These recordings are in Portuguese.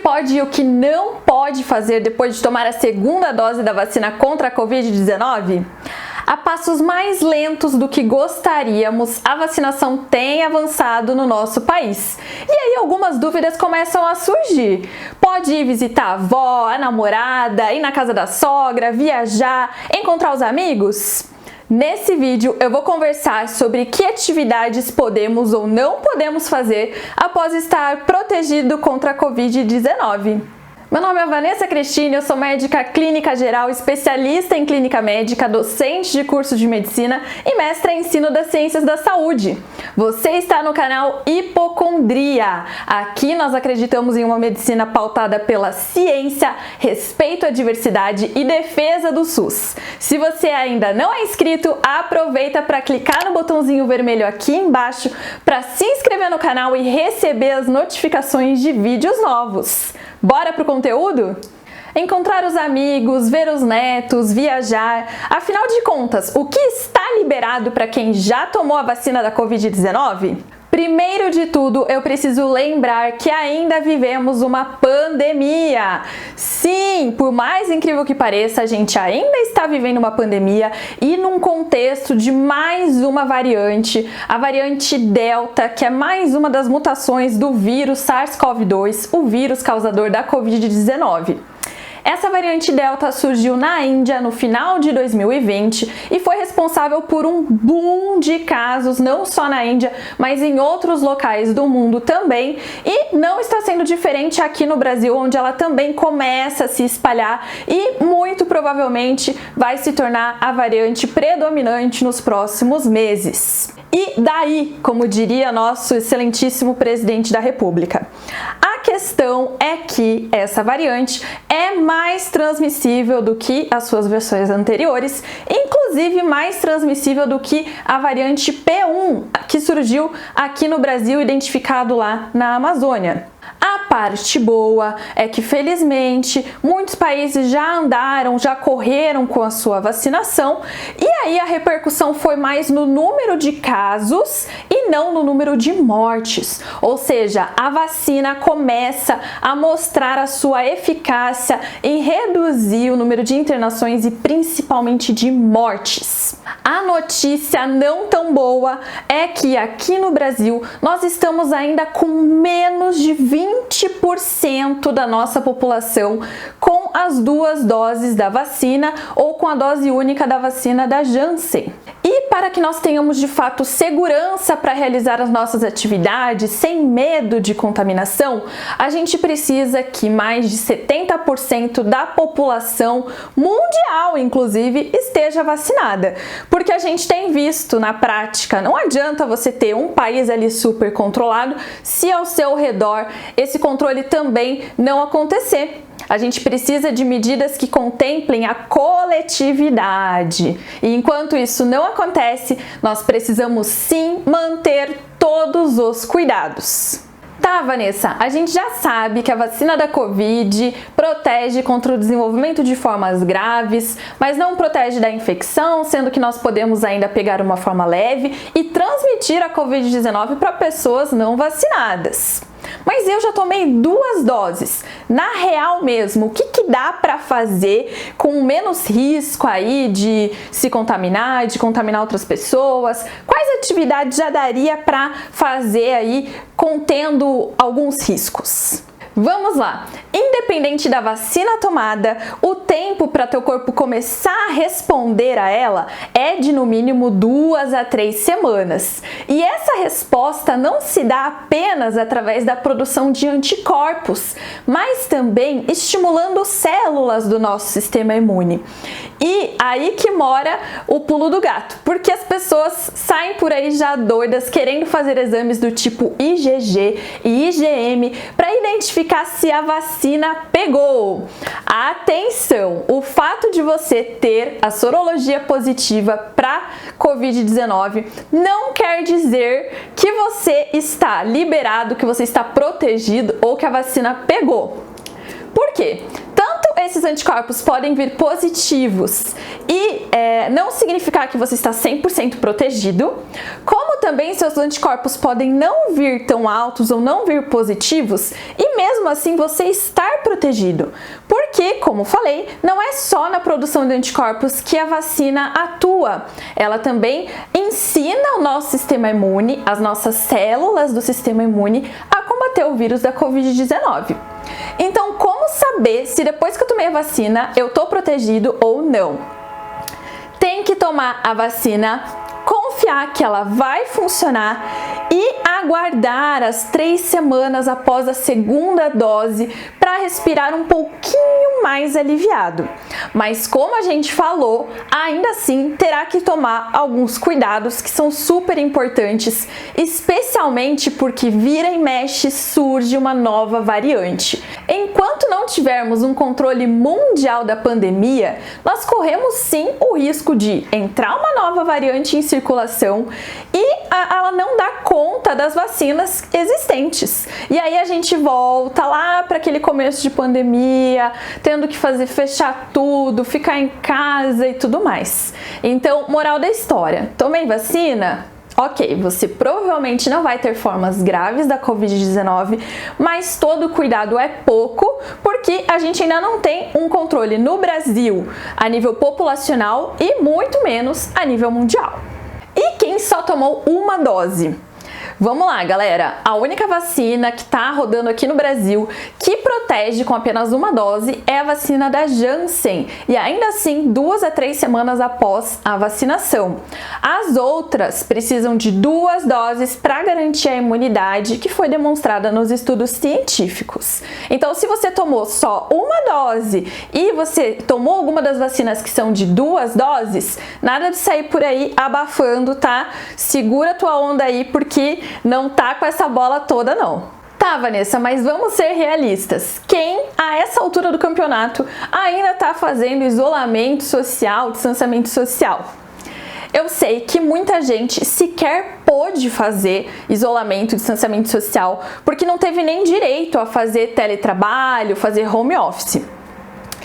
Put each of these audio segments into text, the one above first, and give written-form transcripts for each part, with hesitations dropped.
pode e o que não pode fazer depois de tomar a segunda dose da vacina contra a Covid-19? A passos mais lentos do que gostaríamos, a vacinação tem avançado no nosso país. E aí algumas dúvidas começam a surgir. Pode ir visitar a avó, a namorada, ir na casa da sogra, viajar, encontrar os amigos? Nesse vídeo eu vou conversar sobre que atividades podemos ou não podemos fazer após estar protegido contra a Covid-19. Meu nome é Vanessa Cristine, eu sou médica clínica geral, especialista em clínica médica, docente de curso de medicina e mestra em ensino das ciências da saúde. Você está no canal Hipocondria. Aqui nós acreditamos em uma medicina pautada pela ciência, respeito à diversidade e defesa do SUS. Se você ainda não é inscrito, aproveita para clicar no botãozinho vermelho aqui embaixo para se inscrever no canal e receber as notificações de vídeos novos. Bora pro conteúdo? Encontrar os amigos, ver os netos, viajar. Afinal de contas, o que está liberado para quem já tomou a vacina da Covid-19? Primeiro de tudo, eu preciso lembrar que ainda vivemos uma pandemia. Sim, por mais incrível que pareça, a gente ainda está vivendo uma pandemia e num contexto de mais uma variante, a variante Delta, que é mais uma das mutações do vírus SARS-CoV-2, o vírus causador da Covid-19. Essa variante Delta surgiu na Índia no final de 2020 e foi responsável por um boom de casos, não só na Índia, mas em outros locais do mundo também. E não está sendo diferente aqui no Brasil, onde ela também começa a se espalhar e muito provavelmente vai se tornar a variante predominante nos próximos meses. E daí, como diria nosso excelentíssimo presidente da República? A questão é que essa variante é mais transmissível do que as suas versões anteriores, inclusive mais transmissível do que a variante P1, que surgiu aqui no Brasil, identificado lá na Amazônia. A parte boa é que, felizmente, muitos países já correram com a sua vacinação e aí a repercussão foi mais no número de casos e não no número de mortes. Ou seja, a vacina começa a mostrar a sua eficácia em reduzir o número de internações e principalmente de mortes. A notícia não tão boa é que aqui no Brasil nós estamos ainda com menos de 20% da nossa população com as duas doses da vacina ou com a dose única da vacina da Janssen. E para que nós tenhamos de fato segurança para realizar as nossas atividades sem medo de contaminação, a gente precisa que mais de 70% da população mundial, inclusive, esteja vacinada. Porque a gente tem visto na prática, não adianta você ter um país ali super controlado se ao seu redor esse controle também não acontecer. A gente precisa de medidas que contemplem a coletividade. E enquanto isso não acontece, nós precisamos sim manter todos os cuidados. Tá, Vanessa, a gente já sabe que a vacina da Covid protege contra o desenvolvimento de formas graves, mas não protege da infecção, sendo que nós podemos ainda pegar uma forma leve e transmitir a Covid-19 para pessoas não vacinadas. Mas eu já tomei 2 doses. Na real mesmo, o que dá para fazer com menos risco aí de se contaminar, de contaminar outras pessoas? Quais atividades já daria para fazer aí contendo alguns riscos? Vamos lá! Independente da vacina tomada, o tempo para teu corpo começar a responder a ela é de no mínimo 2 a 3 semanas. E essa resposta não se dá apenas através da produção de anticorpos, mas também estimulando células do nosso sistema imune. E aí que mora o pulo do gato, porque as pessoas saem por aí já doidas querendo fazer exames do tipo IgG e IgM para identificar se a vacina pegou. Atenção! O fato de você ter a sorologia positiva para Covid-19 não quer dizer que você está liberado, que você está protegido ou que a vacina pegou. Por quê? Tanto esse esses anticorpos podem vir positivos e não significar que você está 100% protegido, como também seus anticorpos podem não vir tão altos ou não vir positivos e mesmo assim você estar protegido. Porque, como falei, não é só na produção de anticorpos que a vacina atua, ela também ensina o nosso sistema imune, as nossas células do sistema imune, a combater o vírus da Covid-19. Então, como saber se depois que eu tomei a vacina eu tô protegido ou não? Tem que tomar a vacina, confiar que ela vai funcionar e aguardar as 3 semanas após a segunda dose para respirar um pouquinho mais aliviado. Mas como a gente falou, ainda assim terá que tomar alguns cuidados que são super importantes, especialmente porque vira e mexe surge uma nova variante. Enquanto não tivermos um controle mundial da pandemia, nós corremos sim o risco de entrar uma nova variante em circulação e ela não dá conta das vacinas existentes. E aí a gente volta lá para aquele começo de pandemia, tendo que fechar tudo, ficar em casa e tudo mais. Então, moral da história, tomei vacina? Ok, você provavelmente não vai ter formas graves da Covid-19, mas todo cuidado é pouco, porque a gente ainda não tem um controle no Brasil a nível populacional e muito menos a nível mundial. E quem só tomou uma dose? Vamos lá, galera! A única vacina que está rodando aqui no Brasil que protege com apenas uma dose é a vacina da Janssen, e ainda assim 2 a 3 semanas após a vacinação. As outras precisam de 2 doses para garantir a imunidade que foi demonstrada nos estudos científicos. Então, se você tomou só uma dose e você tomou alguma das vacinas que são de 2 doses, nada de sair por aí abafando, tá? Segura a tua onda aí, porque não tá com essa bola toda não. Tá, Vanessa, mas vamos ser realistas. Quem, a essa altura do campeonato, ainda tá fazendo isolamento social, distanciamento social? Eu sei que muita gente sequer pôde fazer isolamento e distanciamento social porque não teve nem direito a fazer teletrabalho, fazer home office.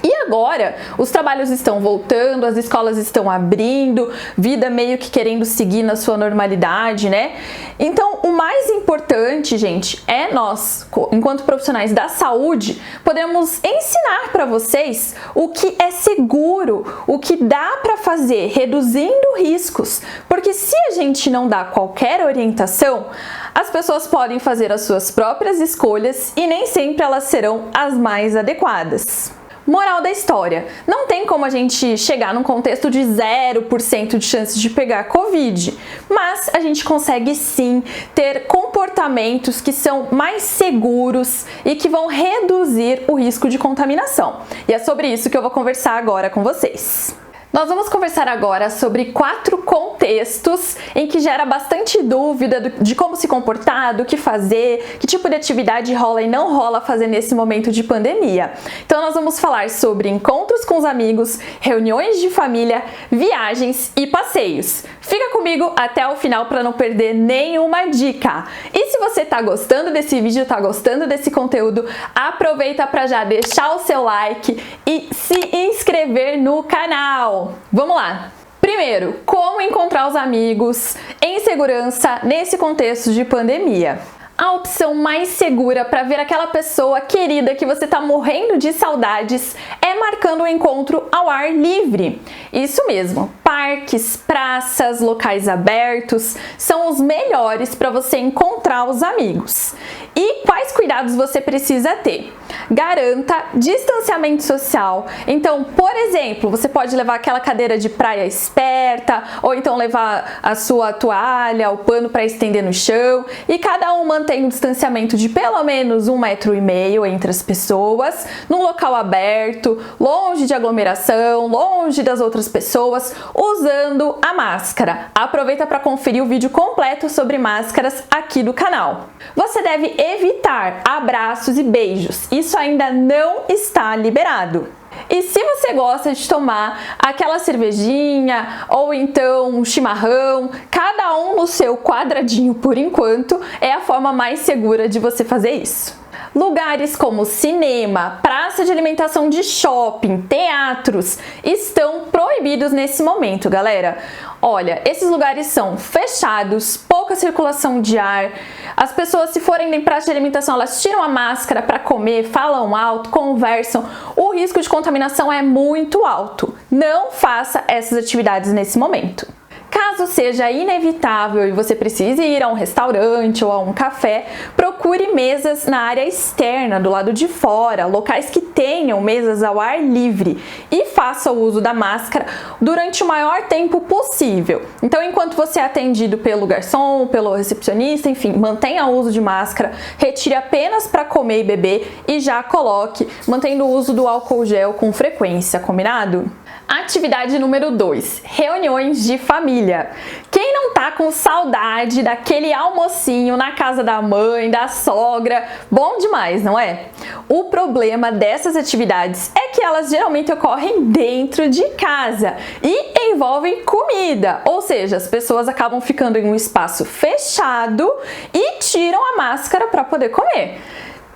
E agora, os trabalhos estão voltando, as escolas estão abrindo, vida meio que querendo seguir na sua normalidade, né? Então, o mais importante, gente, é nós, enquanto profissionais da saúde, podemos ensinar para vocês o que é seguro, o que dá para fazer, reduzindo riscos. Porque se a gente não dá qualquer orientação, as pessoas podem fazer as suas próprias escolhas e nem sempre elas serão as mais adequadas. Moral da história, não tem como a gente chegar num contexto de 0% de chance de pegar Covid, mas a gente consegue sim ter comportamentos que são mais seguros e que vão reduzir o risco de contaminação. E é sobre isso que eu vou conversar agora com vocês. Nós vamos conversar agora sobre 4 contextos em que gera bastante dúvida de como se comportar, do que fazer, que tipo de atividade rola e não rola fazer nesse momento de pandemia. Então nós vamos falar sobre encontros com os amigos, reuniões de família, viagens e passeios. Fica comigo até o final para não perder nenhuma dica. E se você tá gostando desse vídeo, tá gostando desse conteúdo, aproveita para já deixar o seu like e se inscrever no canal. Vamos lá! Primeiro, como encontrar os amigos em segurança nesse contexto de pandemia? A opção mais segura para ver aquela pessoa querida que você está morrendo de saudades é marcando um encontro ao ar livre. Isso mesmo, parques, praças, locais abertos são os melhores para você encontrar os amigos. E quais cuidados você precisa ter? Garanta distanciamento social. Então, por exemplo, você pode levar aquela cadeira de praia esperta, ou então levar a sua toalha, o pano para estender no chão, e cada um mantém um distanciamento de pelo menos 1,5 m entre as pessoas, num local aberto, longe de aglomeração, longe das outras pessoas, usando a máscara. Aproveita para conferir o vídeo completo sobre máscaras aqui do canal. Você deve evitar abraços e beijos. Isso ainda não está liberado. E se você gosta de tomar aquela cervejinha ou então um chimarrão, cada um no seu quadradinho por enquanto, é a forma mais segura de você fazer isso. Lugares como cinema, praça praça de alimentação de shopping, teatros, estão proibidos nesse momento, galera. Olha, esses lugares são fechados, pouca circulação de ar. As pessoas, se forem em praça de alimentação, elas tiram a máscara para comer, falam alto, conversam. O risco de contaminação é muito alto. Não faça essas atividades nesse momento. Caso seja inevitável e você precise ir a um restaurante ou a um café, procure mesas na área externa, do lado de fora, locais que tenham mesas ao ar livre, e faça o uso da máscara durante o maior tempo possível. Então, enquanto você é atendido pelo garçom, pelo recepcionista, enfim, mantenha o uso de máscara, retire apenas para comer e beber e já coloque, mantendo o uso do álcool gel com frequência, combinado? Atividade número 2, reuniões de família. Quem não tá com saudade daquele almocinho na casa da mãe, da sogra? Bom demais, não é? O problema dessas atividades é que elas geralmente ocorrem dentro de casa e envolvem comida, ou seja, as pessoas acabam ficando em um espaço fechado e tiram a máscara para poder comer.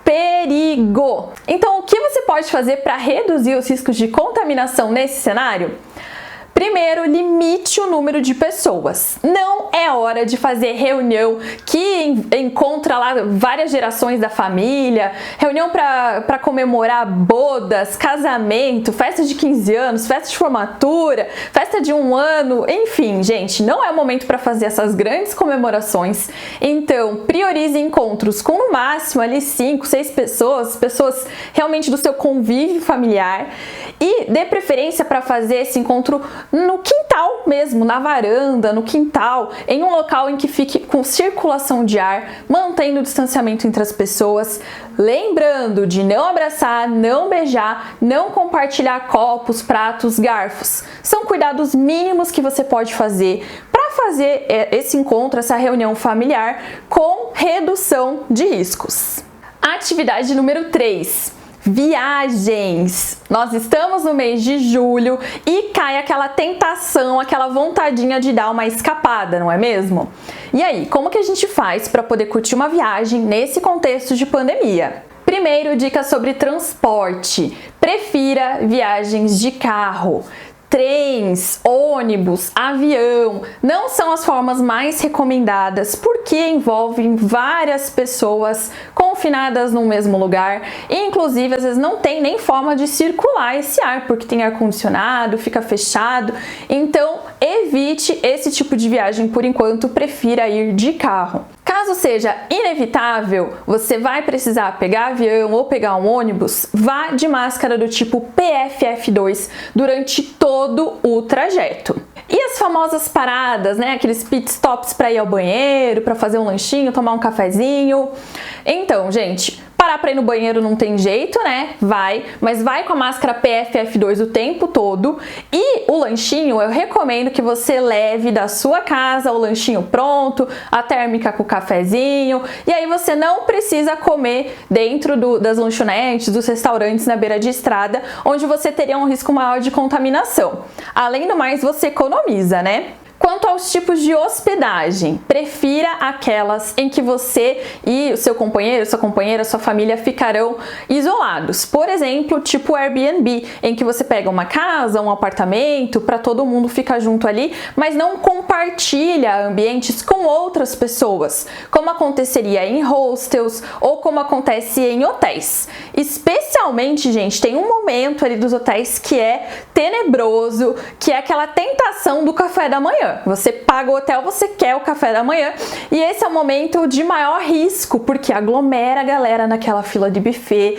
Perigo! Então, o que você pode fazer para reduzir os riscos de contaminação nesse cenário? Primeiro, limite o número de pessoas. Não é hora de fazer reunião que encontra lá várias gerações da família, reunião para comemorar bodas, casamento, festa de 15 anos, festa de formatura, festa de 1 ano, enfim, gente, não é o momento para fazer essas grandes comemorações. Então, priorize encontros com no máximo ali 5, 6 pessoas realmente do seu convívio familiar, e dê preferência para fazer esse encontro no quintal mesmo, na varanda, no quintal, em um local em que fique com circulação de ar, mantendo o distanciamento entre as pessoas. Lembrando de não abraçar, não beijar, não compartilhar copos, pratos, garfos. São cuidados mínimos que você pode fazer para fazer esse encontro, essa reunião familiar com redução de riscos. Atividade número 3. Viagens! Nós estamos no mês de julho e cai aquela tentação, aquela vontadinha de dar uma escapada, não é mesmo? E aí, como que a gente faz para poder curtir uma viagem nesse contexto de pandemia? Primeiro, dicas sobre transporte. Prefira viagens de carro. Trens, ônibus, avião não são as formas mais recomendadas porque envolvem várias pessoas confinadas no mesmo lugar e, inclusive, às vezes não tem nem forma de circular esse ar porque tem ar-condicionado, fica fechado. Então, evite esse tipo de viagem por enquanto, prefira ir de carro. Caso seja inevitável, você vai precisar pegar avião ou pegar um ônibus, vá de máscara do tipo PFF2 durante todo o trajeto. E as famosas paradas, né? Aqueles pit stops para ir ao banheiro, para fazer um lanchinho, tomar um cafezinho. Então, gente, parar para ir no banheiro não tem jeito, né? Mas vai com a máscara PFF2 o tempo todo. E o lanchinho, eu recomendo que você leve da sua casa o lanchinho pronto, a térmica com o cafezinho. E aí você não precisa comer dentro das lanchonetes, dos restaurantes na beira de estrada, onde você teria um risco maior de contaminação. Além do mais, você economiza, né? Quanto aos tipos de hospedagem, prefira aquelas em que você e o seu companheiro, sua companheira, sua família ficarão isolados. Por exemplo, tipo Airbnb, em que você pega uma casa, um apartamento, para todo mundo ficar junto ali, mas não compartilha ambientes com outras pessoas, como aconteceria em hostels ou como acontece em hotéis. Especialmente, gente, tem um momento ali dos hotéis que é tenebroso, que é aquela tentação do café da manhã. Você paga o hotel, você quer o café da manhã, e esse é o momento de maior risco, porque aglomera a galera naquela fila de buffet,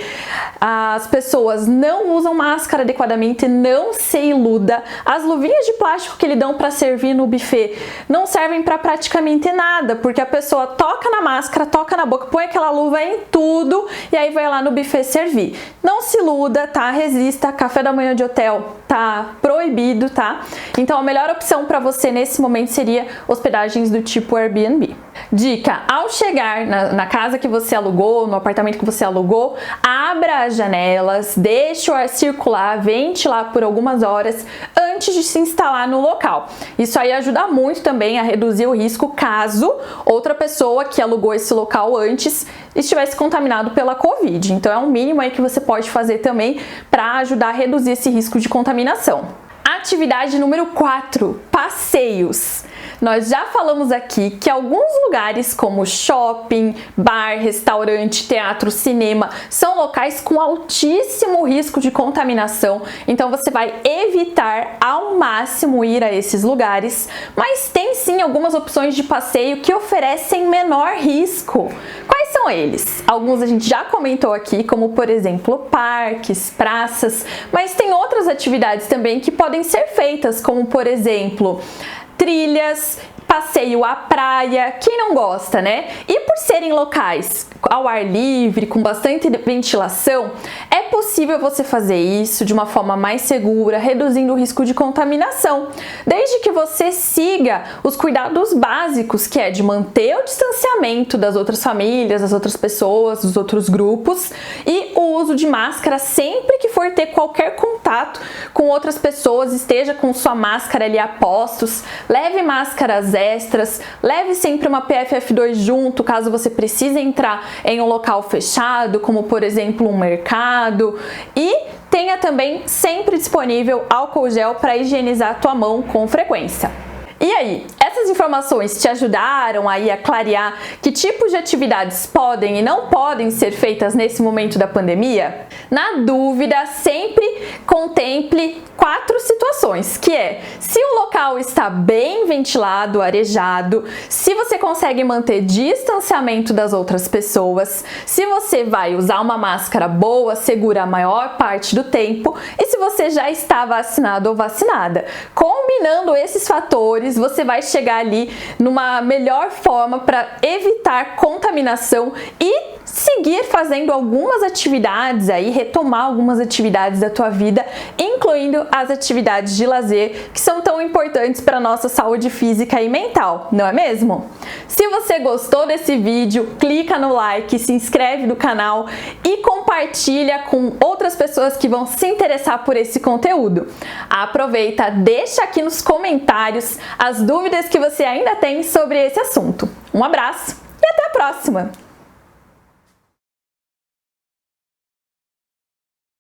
as pessoas não usam máscara adequadamente, não se iluda, as luvinhas de plástico que lhe dão para servir no buffet não servem para praticamente nada, porque a pessoa toca na máscara, toca na boca, põe aquela luva em tudo e aí vai lá no buffet servir. Não se iluda, tá? Resista, café da manhã de hotel tá proibido, tá? Então a melhor opção para você nesse momento seria hospedagens do tipo Airbnb. Dica: ao chegar na casa que você alugou, no apartamento que você alugou, abra as janelas, deixe o ar circular, ventilar por algumas horas antes de se instalar no local. Isso aí ajuda muito também a reduzir o risco caso outra pessoa que alugou esse local antes estivesse contaminado pela Covid. Então é um mínimo aí que você pode fazer também para ajudar a reduzir esse risco de contaminação. Atividade número 4, passeios. Nós já falamos aqui que alguns lugares como shopping, bar, restaurante, teatro, cinema são locais com altíssimo risco de contaminação, então você vai evitar ao máximo ir a esses lugares, mas tem sim algumas opções de passeio que oferecem menor risco. Quais são eles? Alguns a gente já comentou aqui, como por exemplo parques, praças, mas tem outras atividades também que podem ser feitas, como por exemplo trilhas, passeio à praia, quem não gosta, né? E por serem locais ao ar livre, com bastante ventilação, é possível você fazer isso de uma forma mais segura, reduzindo o risco de contaminação, desde que você siga os cuidados básicos, que é de manter o distanciamento das outras famílias, das outras pessoas, dos outros grupos, e o uso de máscara sempre que for ter qualquer contato com outras pessoas, esteja com sua máscara ali a postos, leve máscaras extras, leve sempre uma PFF2 junto, caso você precise entrar em um local fechado, como por exemplo um mercado, e tenha também sempre disponível álcool gel para higienizar a tua mão com frequência. E aí, essas informações te ajudaram aí a clarear que tipos de atividades podem e não podem ser feitas nesse momento da pandemia? Na dúvida, sempre contemple 4 situações, que é se o local está bem ventilado, arejado, se você consegue manter distanciamento das outras pessoas, se você vai usar uma máscara boa, segura a maior parte do tempo e se você já está vacinado ou vacinada. Combinando esses fatores, você vai chegar ali numa melhor forma para evitar contaminação e seguir fazendo algumas atividades aí, retomar algumas atividades da tua vida, incluindo as atividades de lazer, que são tão importantes para a nossa saúde física e mental, não é mesmo? Se você gostou desse vídeo, clica no like, se inscreve no canal e compartilha com outras pessoas que vão se interessar por esse conteúdo. Aproveita, deixa aqui nos comentários as dúvidas que você ainda tem sobre esse assunto. Um abraço e até a próxima!